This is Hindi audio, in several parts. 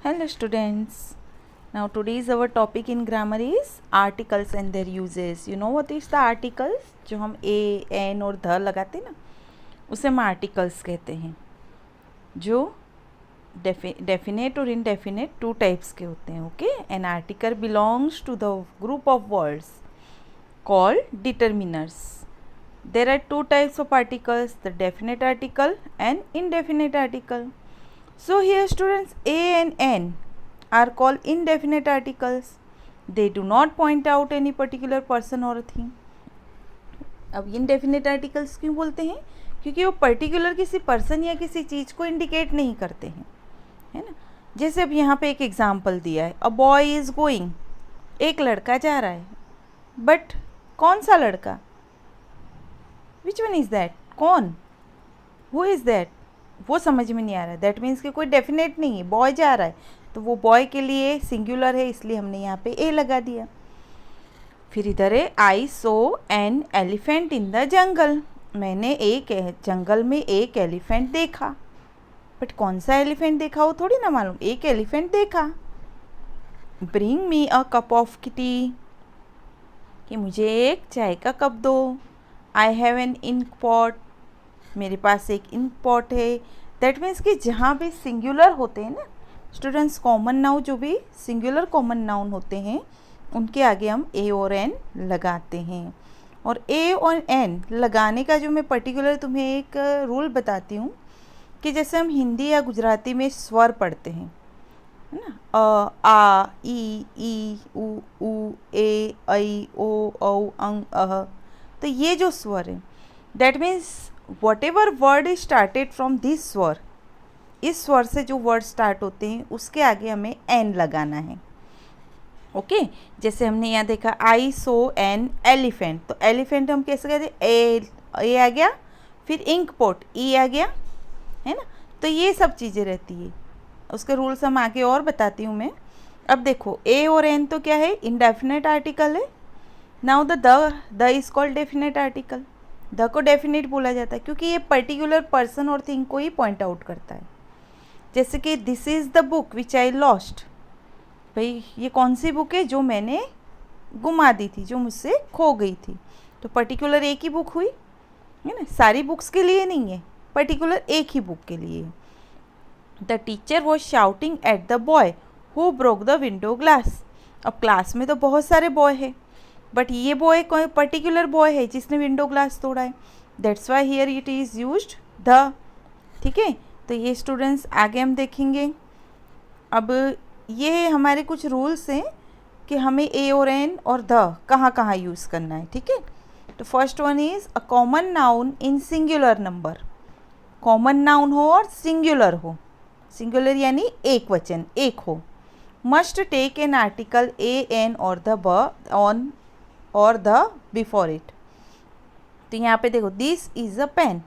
Hello students. Now today's our topic in grammar is articles and their uses. You know what is the articles? जो हम a, n और the लगाते हैं ना, उसे हम articles कहते हैं, जो definite और indefinite two types के होते हैं. Okay, an article belongs to the group of words called determiners. There are two types of articles, the definite article and indefinite article. So here students, a and n are called indefinite articles. They do not point out any particular person or a thing. अब indefinite articles क्यों बोलते हैं? क्योंकि वो पर्टिकुलर किसी पर्सन या किसी चीज़ को इंडिकेट नहीं करते हैं, है ना. जैसे अब यहाँ पे एक एग्जाम्पल दिया है, अ बॉय इज़ गोइंग, एक लड़का जा रहा है, बट कौन सा लड़का? Which one is that? कौन? Who is that? वो समझ में नहीं आ रहा है. दैट मीन्स कि कोई डेफिनेट नहीं है. बॉय जा रहा है तो वो बॉय के लिए सिंगुलर है, इसलिए हमने यहाँ पे ए लगा दिया. फिर इधर है, I saw an elephant in the jungle, मैंने एक जंगल में एक एलिफेंट देखा. बट कौन सा एलिफेंट देखा वो थोड़ी ना मालूम, एक एलिफेंट देखा. Bring me a cup of tea, कि मुझे एक चाय का कप दो. I have an ink pot, मेरे पास एक इंक पॉट है. दैट मीन्स कि जहाँ भी सिंगुलर होते हैं ना स्टूडेंट्स, कॉमन नाउन जो भी सिंगुलर कॉमन नाउन होते हैं उनके आगे हम ए और एन लगाते हैं. और ए और एन लगाने का जो मैं पर्टिकुलर तुम्हें एक रूल बताती हूँ, कि जैसे हम हिंदी या गुजराती में स्वर पढ़ते हैं, है ना, अ आ ई उ ए ऐ ओ औ अंग अह, तो ये जो स्वर है, that means whatever word is started from this स्वर, इस स्वर से जो वर्ड स्टार्ट होते हैं उसके आगे हमें एन लगाना है. ओके जैसे हमने यहाँ देखा, आई सो एन एलिफेंट, तो एलिफेंट हम कैसे कहते हैं? ए आ गया, फिर इंक पोट ई आ गया, है ना. तो ये सब चीज़ें रहती है, उसके रूल्स हम आगे और बताती हूँ मैं. अब देखो, ए और एन तो क्या है? इंडेफिनेट आर्टिकल है. Now the is called definite article. The को डेफिनेट बोला जाता है क्योंकि ये पर्टिकुलर पर्सन और थिंग को ही पॉइंट आउट करता है. जैसे कि this is the book which I lost, भाई ये कौन सी बुक है? जो मैंने गुमा दी थी, जो मुझसे खो गई थी. तो पर्टिकुलर एक ही बुक हुई, है ना, सारी बुक्स के लिए नहीं है, पर्टिकुलर एक ही बुक के लिए. The teacher was shouting at the boy who broke the window glass. अब क्लास में तो बहुत सारे बॉय है, बट ये बॉय कोई पर्टिकुलर बॉय है जिसने विंडो ग्लास तोड़ा है. That's why here it is used the. ठीक है, तो ये स्टूडेंट्स आगे हम देखेंगे. अब ये हमारे कुछ रूल्स हैं कि हमें ए और एन और द कहाँ कहाँ यूज़ करना है. ठीक है, तो first one is a common noun in singular number. Common noun हो और सिंगुलर हो, सिंगुलर यानी एक वचन, एक हो, must take an article a an और द ब ऑन और द बिफोर इट. तो यहाँ पे देखो, this is a pen.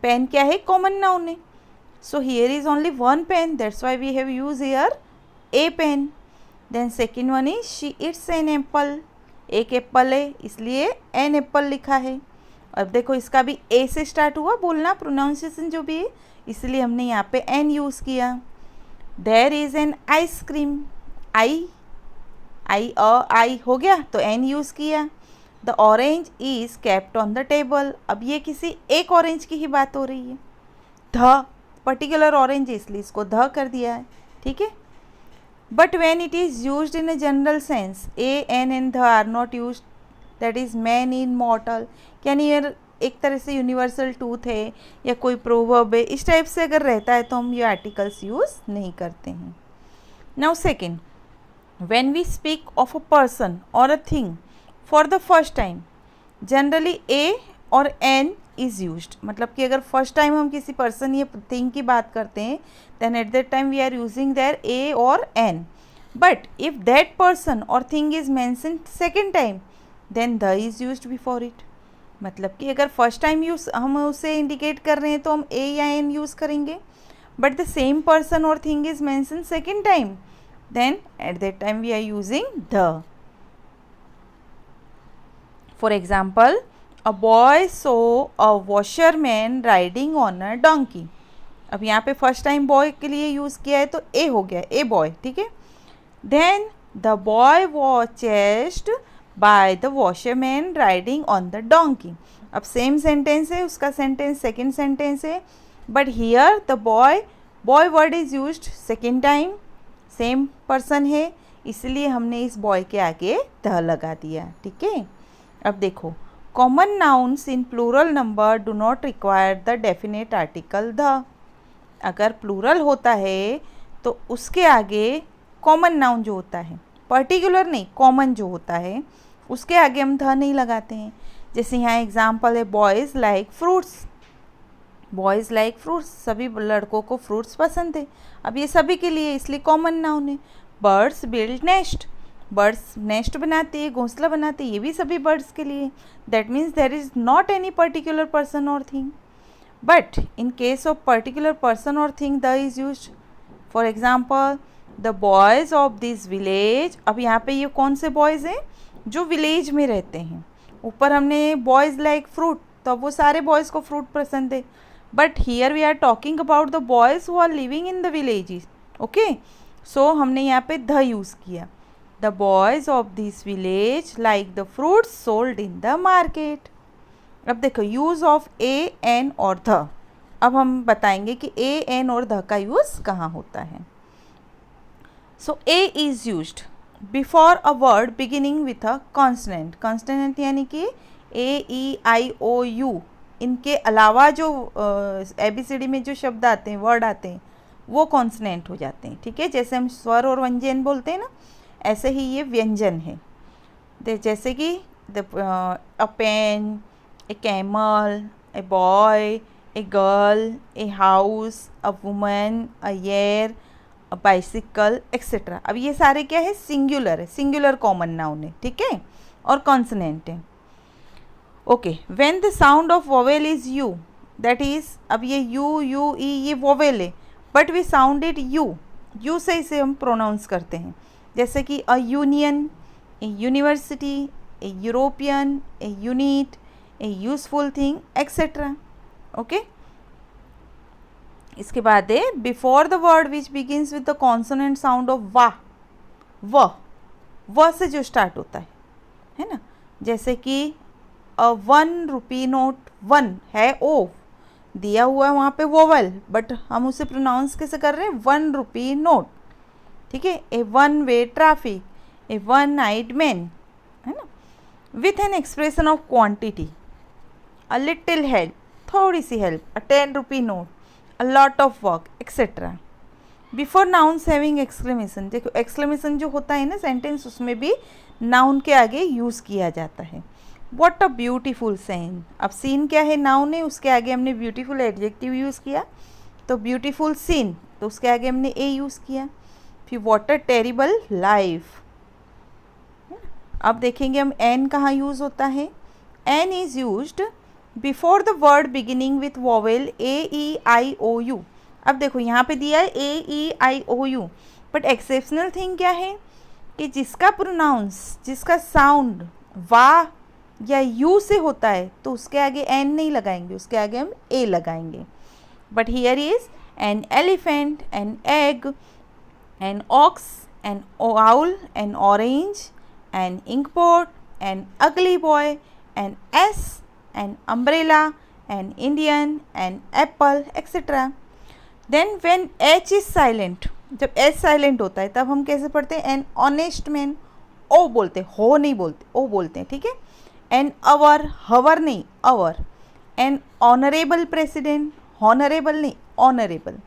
Pen क्या है? कॉमन नाउन है. So here is only one pen, that's why we have use here a pen. Then second one is she it's an apple. एक एप्पल है इसलिए एन एप्पल लिखा है. अब देखो, इसका भी ए से स्टार्ट हुआ बोलना, प्रोनाउंसिएशन जो भी है, इसलिए हमने यहाँ पे एन यूज़ किया. There is an ice cream. I हो गया तो एन यूज़ किया. The orange is kept on the table. अब ये किसी एक ऑरेंज की ही बात हो रही है. द पर्टिकुलर ऑरेंज है इसलिए इसको द कर दिया है. ठीक है, but when it is used in a general sense, a an and the are not used, that is man in mortal. यानी यार एक तरह से यूनिवर्सल ट्रूथ है या कोई प्रोवर्ब है, इस टाइप से अगर रहता है तो हम ये आर्टिकल्स यूज़ नहीं करते हैं. Now second, when we speak of a person or a thing for the first time, generally a और n is used. मतलब कि अगर फर्स्ट टाइम हम किसी पर्सन या थिंग की बात करते हैं, then at that time we are using their a और n. But if that person or thing is mentioned second time, then the is used before it. मतलब कि अगर फर्स्ट टाइम यूज हम उसे इंडिकेट कर रहे हैं तो हम a या n यूज़ करेंगे. बट द सेम पर्सन और thing is mention second time, then at that time we are using the. For example, a boy saw a washerman riding on a donkey. अब यहाँ पे फर्स्ट टाइम बॉय के लिए यूज़ किया है तो ए हो गया, ए बॉय, ठीक है। Then the boy was chased by the washerman riding on the donkey. अब सेम सेंटेंस है, उसका सेंटेंस सेकेंड सेंटेंस है, but here the boy, boy word is used second time, same person है, इसलिए हमने इस बॉय के आगे द लगा दिया, ठीक है। अब देखो, common nouns in plural number do not require the definite article the. अगर प्लूरल होता है तो उसके आगे कॉमन नाउन जो होता है, पर्टिकुलर नहीं, कॉमन जो होता है, उसके आगे हम ध नहीं लगाते हैं। जैसे यहाँ एग्जाम्पल है, boys like fruits, boys like fruits, सभी लड़कों को फ्रूट्स पसंद है। अब ये सभी के लिए, इसलिए कॉमन नाउन है। Birds build nest, birds nest बनाते हैं, घोंसला बनाते हैं, ये भी सभी बर्ड्स के लिए। That means there is not any particular person और thing, but in case of particular person और thing the is used. For example, the boys of this village. अब यहाँ पे ये कौन से बॉयज़ हैं? जो विलेज में रहते हैं। ऊपर हमने बॉयज़ लाइक फ्रूट, तो अब वो सारे बॉयज़ को फ्रूट पसंद है, but here we are talking about the boys who are living in the villages, okay. So हमने यहाँ पे द यूज़ किया। The boys of this village like the fruits sold in the market. अब देखो, यूज़ ऑफ ए, एन और द। अब हम बताएंगे कि ए, एन और द का यूज़ कहाँ होता है। So A is used before a word beginning with a consonant. Consonant यानी कि ए, ई, आई, ओ, यू, इनके अलावा जो ABCD में जो शब्द आते हैं, वर्ड आते हैं, वो कॉन्सनेंट हो जाते हैं, ठीक है। जैसे हम स्वर और व्यंजन बोलते हैं ना, ऐसे ही ये व्यंजन है। जैसे कि a pen, a camel, a boy, a girl, a house, a woman, a year, a bicycle, etcetera. अब ये सारे क्या है? सिंगुलर है, सिंगुलर कॉमन नाउन है, ठीक है, और कॉन्सनेंट है, okay. When the sound of vowel is U, that is, अब ये यू, यू, ई, ये वोवेल है, but we sound it U, U से इसे हम प्रोनाउंस करते हैं। जैसे कि a union, a university, a European, a unit, a useful thing, etcetera, okay. इसके बाद है before the word which begins with the consonant sound of वा, व से जो स्टार्ट होता है ना। जैसे कि अ 1 रुपी नोट, 1 है ओ, दिया हुआ है वहाँ पे वोवल, बट हम उसे प्रोनाउंस कैसे कर रहे हैं? 1 रुपी नोट, ठीक है। ए 1 वे ट्रैफिक, ए 1 आइड मैन, है ना। With an expression of quantity, a little help, थोड़ी सी help, a 10 rupee note, a lot of work, etcetera. Before nouns having exclamation, देखो एक्सक्लेमेशन जो होता है ना सेंटेंस, उसमें भी नाउन के आगे यूज़ किया जाता है। व्हाट अ ब्यूटीफुल सीन, अब सीन क्या है? नाउन है, उसके आगे हमने ब्यूटीफुल एडजेक्टिव यूज़ किया, तो ब्यूटीफुल सीन, तो उसके आगे हमने ए यूज़ किया। फिर व्हाट अ टेरिबल लाइफ। अब देखेंगे हम एन कहाँ यूज़ होता है। An is used before the word beginning with vowel A, E, I, O, U. अब देखो यहाँ पे दिया है A, E, I, O, U, but exceptional thing क्या है कि जिसका प्रोनाउंस, जिसका साउंड वा या यू से होता है, तो उसके आगे एन नहीं लगाएंगे, उसके आगे हम ए लगाएंगे। But here is an elephant, an egg, an ox, an owl, an orange, an inkpot, an ugly boy, an S, an umbrella, an Indian, an apple, etc. Then when H is silent, जब H साइलेंट होता है तब हम कैसे पढ़ते हैं? एन ऑनेस्ट मैन, ओ बोलते, हो नहीं बोलते, ओ बोलते हैं, ठीक है। एन अवर, हवर नहीं, अवर। एन ऑनरेबल प्रेसिडेंट, हॉनरेबल नहीं, ऑनरेबल।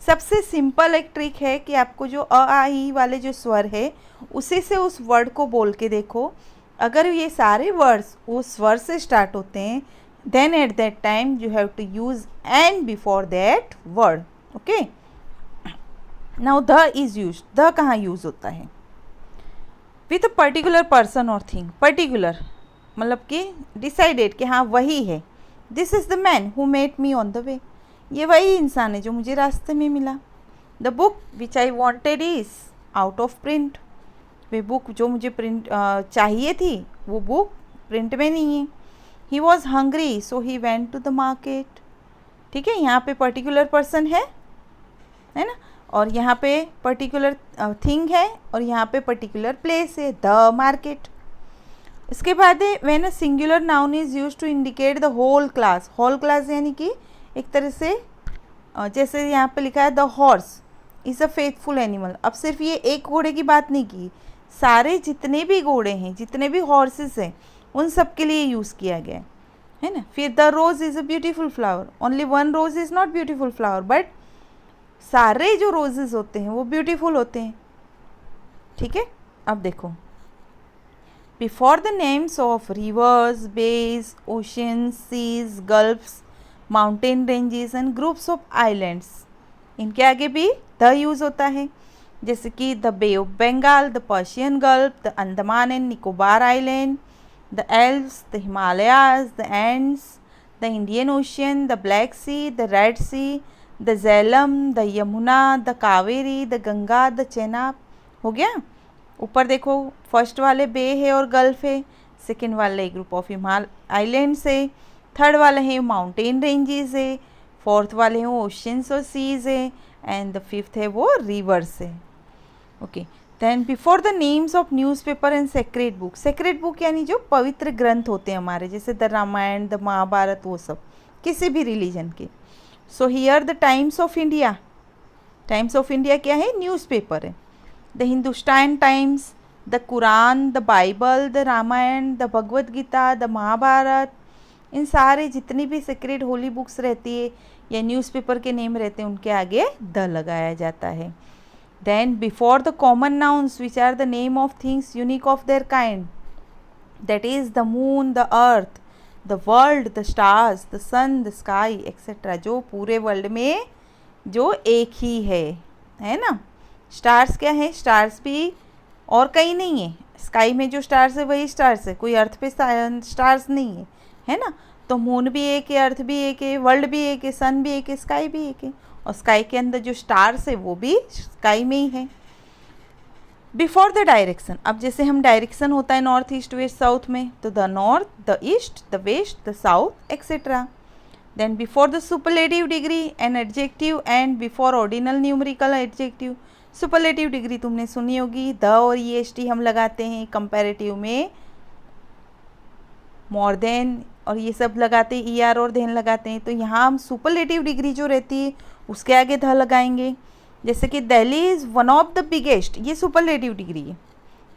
सबसे सिंपल एक ट्रिक है कि आपको जो अ, आ, ई वाले जो स्वर है, उसी से उस वर्ड को बोल के देखो। अगर ये सारे वर्ड्स उस स्वर से स्टार्ट होते हैं, then at that time you have to use an before that word, okay. Now the is use, the कहाँ यूज़ होता है? विथ अ पर्टिकुलर पर्सन और थिंग। पर्टिकुलर मतलब कि डिसाइडेड कि हाँ वही है। This is the man who met me on the way, ये वही इंसान है जो मुझे रास्ते में मिला। The book which I wanted is out of print, वे बुक जो मुझे प्रिंट चाहिए थी, वो बुक प्रिंट में नहीं है। He was hungry so he went to the market, ठीक है, यहाँ पे पर्टिकुलर पर्सन है ना, और यहाँ पे पर्टिकुलर थिंग है, और यहाँ पे पर्टिकुलर प्लेस है, द मार्केट। इसके बाद है when a singular noun is used to indicate the whole class. Whole class यानी कि एक तरह से जैसे यहाँ पे लिखा है the horse is a faithful animal. अब सिर्फ ये एक घोड़े की बात नहीं की, सारे जितने भी घोड़े हैं, जितने भी हॉर्सेस हैं, उन सब के लिए यूज़ किया गया है ना। फिर the rose is a beautiful flower. Only one rose is not beautiful flower, but सारे जो रोजेज़ होते हैं वो ब्यूटीफुल होते हैं। ठीक है, अब देखो, before the names of rivers, bays, oceans, seas, gulfs, mountain ranges and groups of islands, इनके आगे भी द यूज़ होता है। जैसे कि the Bay of Bengal, the Persian Gulf, the Andaman and Nicobar Island, the Alps, the Himalayas, the Andes, the Indian Ocean, the Black Sea, the Red Sea, the Jhelum, the Yamuna, the Kaveri, the Ganga, the Chenab. हो गया। ऊपर देखो, फर्स्ट वाले बे है और गल्फ है, सेकंड वाले ग्रुप ऑफ हिमाल आइलैंड्स है, थर्ड वाले हैं माउंटेन रेंजेस है, फोर्थ वाले हैं ओशंस और सीज है, एंड द फिफ्थ है वो रिवर्स है। Okay, then before the names of newspaper and sacred book. Sacred book यानी जो पवित्र ग्रंथ होते हैं हमारे, जैसे द रामायण, द महाभारत, वो सब किसी भी रिलीजन के। So here the Times of India. Times of India क्या है? न्यूज़पेपर है। The Hindustan Times, the Quran, the Bible, the Ramayana, the Bhagavad Gita, the Mahabharata, इन सारे जितनी भी सेक्रेट होली बुक्स रहती है या न्यूज़पेपर के नेम रहते हैं, उनके आगे द लगाया जाता है। Then before the common nouns which are the name of things unique of their kind, that is the moon, the earth, the world, the stars, the sun, the sky etcetera, जो पूरे वर्ल्ड में जो एक ही है ना। स्टार्स क्या है? स्टार्स भी और कहीं नहीं है, स्काई में जो स्टार्स है वही स्टार्स है, कोई अर्थ पे स्टार्स नहीं है ना। तो मून भी एक है, अर्थ भी एक है, वर्ल्ड भी एक है, सन भी एक है, स्काई भी एक है, और स्काई के अंदर जो स्टार्स है वो भी स्काई में ही है। बिफोर द डायरेक्शन, अब जैसे हम डायरेक्शन होता है नॉर्थ ईस्ट वेस्ट साउथ में, तो the north, the east, the west, the south etcetera. Then before the superlative degree an adjective and before ordinal numerical adjective. Superlative degree तुमने सुनी होगी, द और EST हम लगाते हैं, कंपैरेटिव में मोर देन और ये सब लगाते हैं, ER और देन लगाते हैं। तो यहाँ हम सुपरलेटिव डिग्री जो रहती है उसके आगे द लगाएंगे। जैसे कि Delhi is one of the biggest, ये सुपरलेटिव डिग्री है,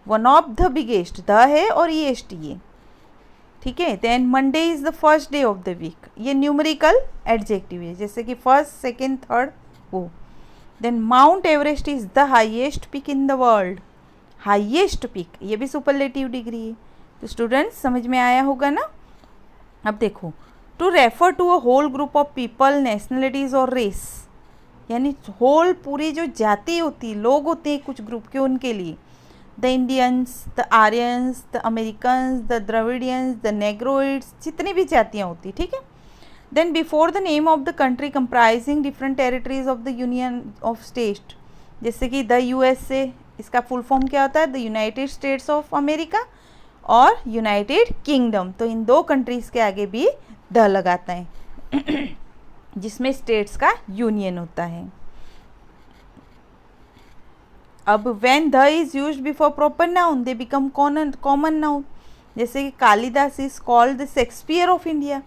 one of the biggest, the है और EST है। ठीक है, then Monday is the first day of the week, ये न्यूमेरिकल एडजेक्टिव है, जैसे कि फर्स्ट, सेकेंड, थर्ड वो। Then Mount Everest is the highest peak in the world, highest peak, ये भी सुपरलेटिव डिग्री है। तो स्टूडेंट्स समझ में आया होगा ना। अब देखो, to refer to a whole group of people, nationalities और रेस, यानी होल पूरी जो जाति होती है, लोग होते हैं कुछ ग्रुप के, उनके लिए the Indians, the Aryans, the Americans, the Dravidians, the Negroids, जितनी भी जातियाँ होती, ठीक है। Then before the name of the country comprising different territories of the union of state, जैसे कि द USA, इसका फुल फॉर्म क्या होता है? The United States of America और यूनाइटेड किंगडम। तो इन दो कंट्रीज़ के आगे भी द लगाता है जिसमें स्टेट्स का यूनियन होता है। अब when the is used before proper noun they become common noun, जैसे कि Kalidas is called the Shakespeare of India,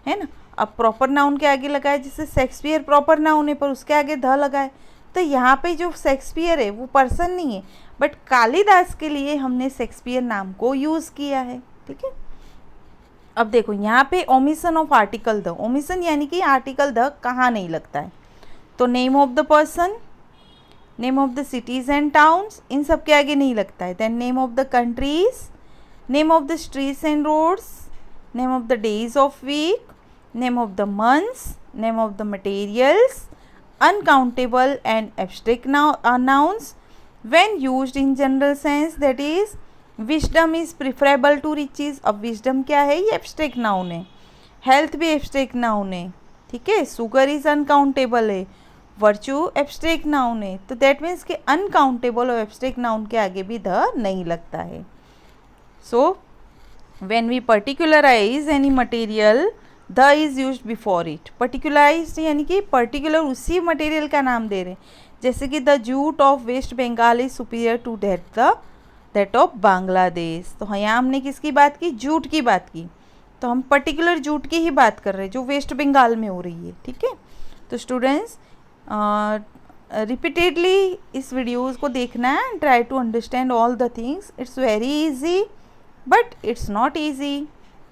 है ना। अब प्रॉपर नाउन के आगे लगाए, जैसे शेक्सपियर प्रॉपर नाउन है पर उसके आगे द लगाए, तो यहाँ पे जो शेक्सपियर है वो पर्सन नहीं है, बट कालिदास के लिए हमने शेक्सपियर नाम को यूज़ किया है। ठीक है, अब देखो यहाँ पे omission of article the, omission यानी कि आर्टिकल द कहाँ नहीं लगता है, तो name of the person, name of the cities and towns, इन सब के आगे नहीं लगता है। Then name of the countries, name of the streets and roads, name of the days of week, name of the months, name of the materials, uncountable and abstract nouns when used in general sense, that is wisdom is preferable to riches। अब wisdom क्या है? ये abstract noun है। health भी abstract noun है, ठीक है। sugar is uncountable है, virtue abstract noun है, तो that means कि uncountable और abstract noun के आगे भी द नहीं लगता है। so when we particularize any material the is use before it. Particularised यानी कि पर्टिकुलर उसी मटेरियल का नाम दे रहे हैं, जैसे कि the jute of West Bengal is superior to that of Bangladesh. तो यहाँ हमने किसकी बात की? जूट की बात की। तो हम पर्टिकुलर जूट की ही बात कर रहे हैं जो वेस्ट बंगाल में हो रही है, ठीक है। तो स्टूडेंट्स रिपीटेडली इस वीडियोज़ को देखना है and try to understand all the things. It's very easy but it's not easy.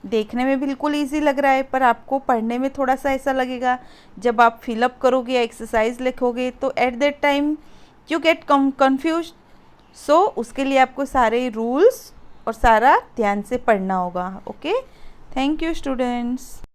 देखने में बिल्कुल ईजी लग रहा है पर आपको पढ़ने में थोड़ा सा ऐसा लगेगा। जब आप फिलअप करोगे, एक्सरसाइज लिखोगे तो at that time you get confuse. So उसके लिए आपको सारे रूल्स और सारा ध्यान से पढ़ना होगा। Okay, thank you students.